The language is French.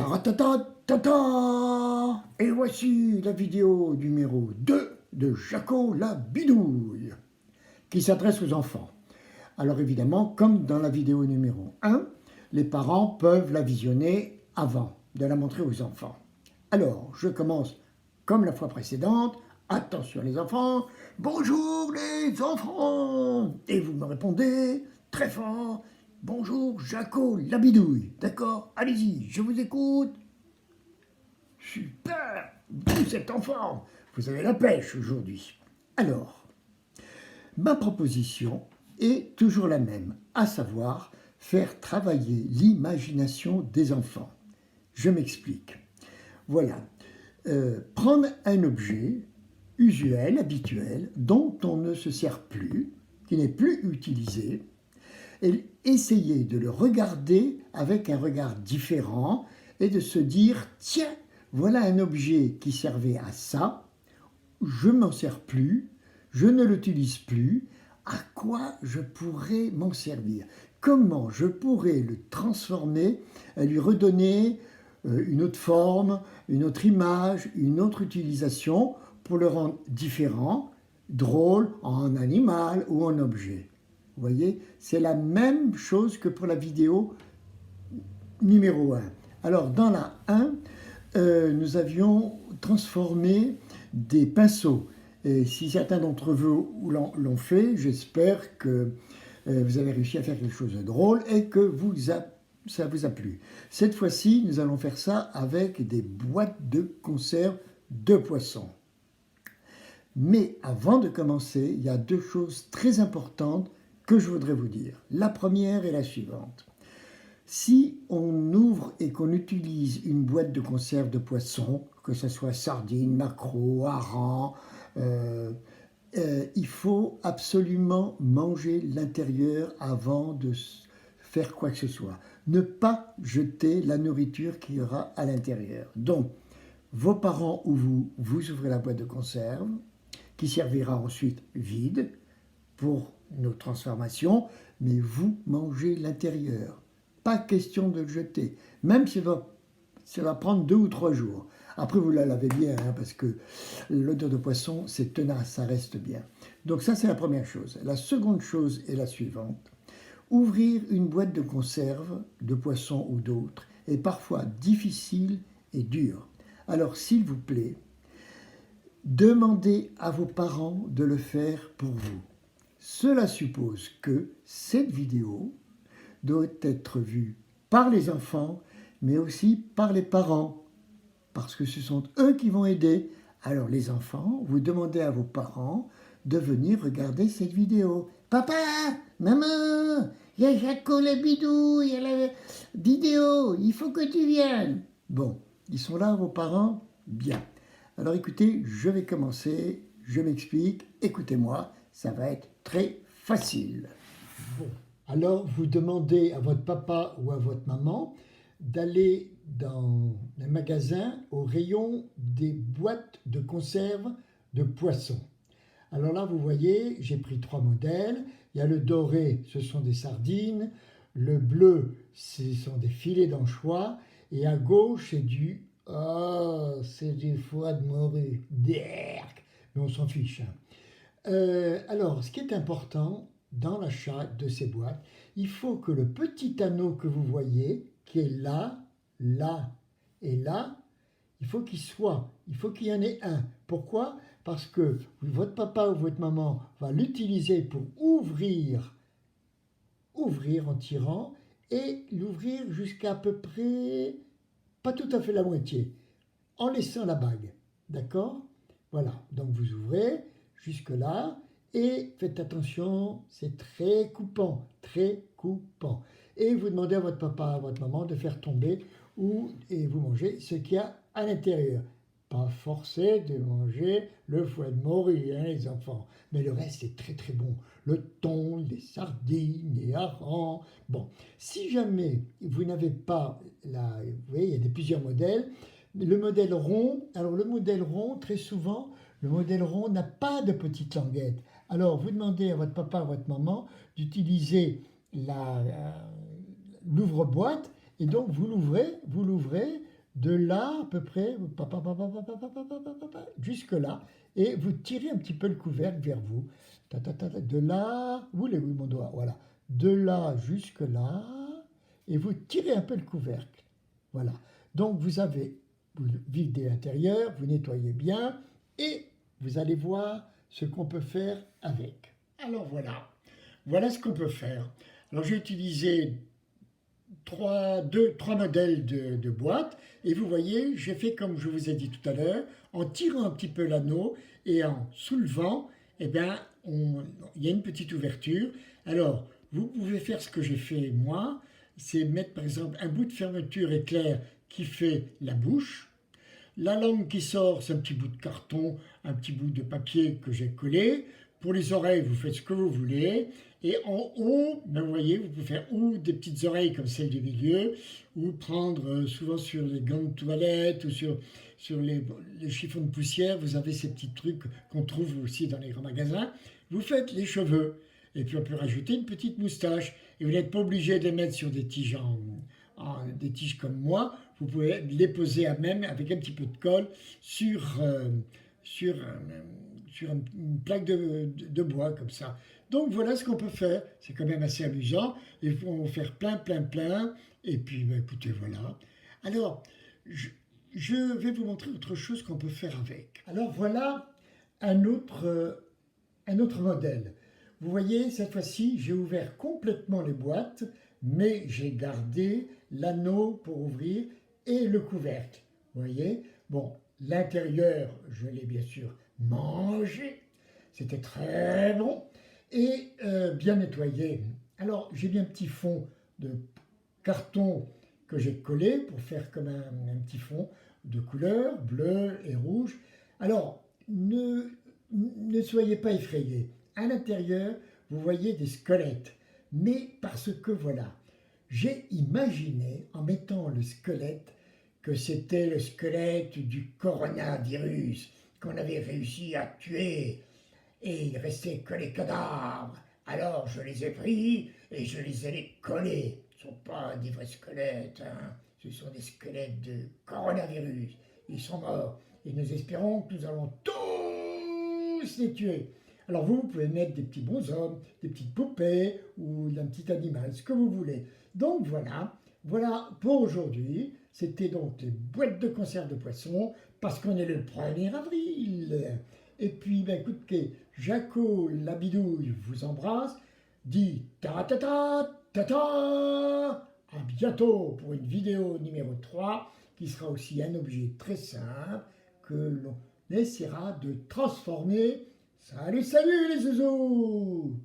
Ta-ta-ta-ta-ta. Et voici la vidéo numéro 2 de Jaco la bidouille, qui s'adresse aux enfants. Alors évidemment, comme dans la vidéo numéro 1, les parents peuvent la visionner avant de la montrer aux enfants. Alors, je commence comme la fois précédente. Attention les enfants, bonjour les enfants. Et vous me répondez très fort, bonjour Jaco la bidouille. D'accord, allez-y, je vous écoute. Super, vous êtes en forme, vous avez la pêche aujourd'hui. Alors, ma proposition est toujours la même, à savoir faire travailler l'imagination des enfants. Je m'explique. Voilà, prendre un objet usuel, habituel, dont on ne se sert plus, qui n'est plus utilisé, et essayer de le regarder avec un regard différent et de se dire, tiens, voilà un objet qui servait à ça, je ne m'en sers plus, je ne l'utilise plus, à quoi je pourrais m'en servir? Comment je pourrais le transformer, lui redonner une autre forme, une autre image, une autre utilisation pour le rendre différent, drôle, en animal ou en objet. Vous voyez, c'est la même chose que pour la vidéo numéro 1. Alors, dans la 1, nous avions transformé des pinceaux. Et si certains d'entre vous l'ont fait, j'espère que vous avez réussi à faire quelque chose de drôle et que ça vous a plu. Cette fois-ci, nous allons faire ça avec des boîtes de conserve de poissons. Mais avant de commencer, il y a deux choses très importantes que je voudrais vous dire. La première est la suivante. Si on ouvre et qu'on utilise une boîte de conserve de poissons, que ce soit sardines, maquereaux, harengs, il faut absolument manger l'intérieur avant de faire quoi que ce soit. Ne pas jeter la nourriture qu'il y aura à l'intérieur. Donc, vos parents ou vous ouvrez la boîte de conserve, qui servira ensuite vide pour nos transformations, mais vous mangez l'intérieur. Pas question de le jeter, même si ça va prendre 2 ou 3 jours. Après, vous la lavez bien, hein, parce que l'odeur de poisson, c'est tenace, ça reste bien. Donc ça, c'est la première chose. La seconde chose est la suivante. Ouvrir une boîte de conserve, de poisson ou d'autres, est parfois difficile et dur. Alors, s'il vous plaît, demandez à vos parents de le faire pour vous. Cela suppose que cette vidéo doit être vue par les enfants, mais aussi par les parents, parce que ce sont eux qui vont aider. Alors les enfants, vous demandez à vos parents de venir regarder cette vidéo. Papa, maman, il y a Jaco la bidouille, il y a la vidéo, il faut que tu viennes. Bon, ils sont là vos parents? Bien. Alors écoutez, je vais commencer, je m'explique, écoutez-moi, ça va être très facile. Bon. Alors, vous demandez à votre papa ou à votre maman d'aller dans un magasin au rayon des boîtes de conserve de poissons. Alors là, vous voyez, j'ai pris 3 modèles. Il y a le doré, ce sont des sardines. Le bleu, ce sont des filets d'anchois. Et à gauche, c'est du foie de morue. Mais on s'en fiche. Alors, ce qui est important dans l'achat de ces boîtes, il faut que le petit anneau que vous voyez, qui est là, là et là, il faut qu'il y en ait un. Pourquoi? Parce que votre papa ou votre maman va l'utiliser pour ouvrir en tirant et l'ouvrir jusqu'à peu près, pas tout à fait la moitié, en laissant la bague. D'accord? Voilà, donc vous ouvrez jusque là. Et faites attention, c'est très coupant, très coupant. Et vous demandez à votre papa, à votre maman de faire tomber et vous mangez ce qu'il y a à l'intérieur. Pas forcé de manger le foie de morue, hein, les enfants. Mais le reste, c'est très très bon. Le thon, les sardines, les harengs. Bon, si jamais vous n'avez pas, vous voyez, il y a plusieurs modèles. Le modèle rond, alors le modèle rond, très souvent, le modèle rond n'a pas de petite languette. Alors, vous demandez à votre papa, à votre maman d'utiliser l'ouvre-boîte et donc vous l'ouvrez de là à peu près, jusque là, et vous tirez un petit peu le couvercle vers vous. De là, vous voulez, oui, mon doigt, voilà. De là jusque là, et vous tirez un peu le couvercle. Voilà. Donc vous videz l'intérieur, vous nettoyez bien, et vous allez voir ce qu'on peut faire avec. Alors voilà, voilà ce qu'on peut faire. Alors j'ai utilisé trois modèles de boîtes. Et vous voyez, j'ai fait comme je vous ai dit tout à l'heure, en tirant un petit peu l'anneau et en soulevant, eh bien, il y a une petite ouverture. Alors, vous pouvez faire ce que j'ai fait moi, c'est mettre par exemple un bout de fermeture éclair qui fait la bouche. La langue qui sort, c'est un petit bout de carton, un petit bout de papier que j'ai collé. Pour les oreilles, vous faites ce que vous voulez. Et en haut, ben vous voyez, vous pouvez faire ou des petites oreilles comme celle du milieu, ou prendre souvent sur les gants de toilette ou sur les chiffons de poussière, vous avez ces petits trucs qu'on trouve aussi dans les grands magasins. Vous faites les cheveux. Et puis on peut rajouter une petite moustache. Et vous n'êtes pas obligé de les mettre sur des tiges des tiges comme moi, vous pouvez les poser à même avec un petit peu de colle sur, une plaque de bois comme ça. Donc voilà ce qu'on peut faire. C'est quand même assez amusant. Il faut en faire plein, plein, plein. Et puis bah, écoutez, voilà. Alors, je vais vous montrer autre chose qu'on peut faire avec. Alors voilà un autre modèle. Vous voyez, cette fois-ci, j'ai ouvert complètement les boîtes, mais j'ai gardé l'anneau pour ouvrir et le couvercle. Vous voyez, bon, l'intérieur, je l'ai bien sûr mangé. C'était très bon et bien nettoyé. Alors, j'ai bien un petit fond de carton que j'ai collé pour faire comme un petit fond de couleur bleu et rouge. Alors, ne soyez pas effrayés. À l'intérieur, vous voyez des squelettes. Mais parce que voilà, j'ai imaginé en mettant le squelette que c'était le squelette du coronavirus qu'on avait réussi à tuer. Et il restait que les cadavres. Alors je les ai pris et je les ai collés. Ce ne sont pas des vrais squelettes, hein. Ce sont des squelettes de coronavirus. Ils sont morts. Et nous espérons que nous allons tous les tuer. Alors vous pouvez mettre des petits bonshommes, des petites poupées ou un petit animal, ce que vous voulez. Donc voilà, voilà pour aujourd'hui. C'était donc les boîtes de conserve de poisson parce qu'on est le 1er avril. Et puis, ben, écoutez, Jaco la bidouille vous embrasse, dit ta-ta-ta, ta-ta. À bientôt pour une vidéo numéro 3 qui sera aussi un objet très simple que l'on essaiera de transformer. Salut, salut les zouzous!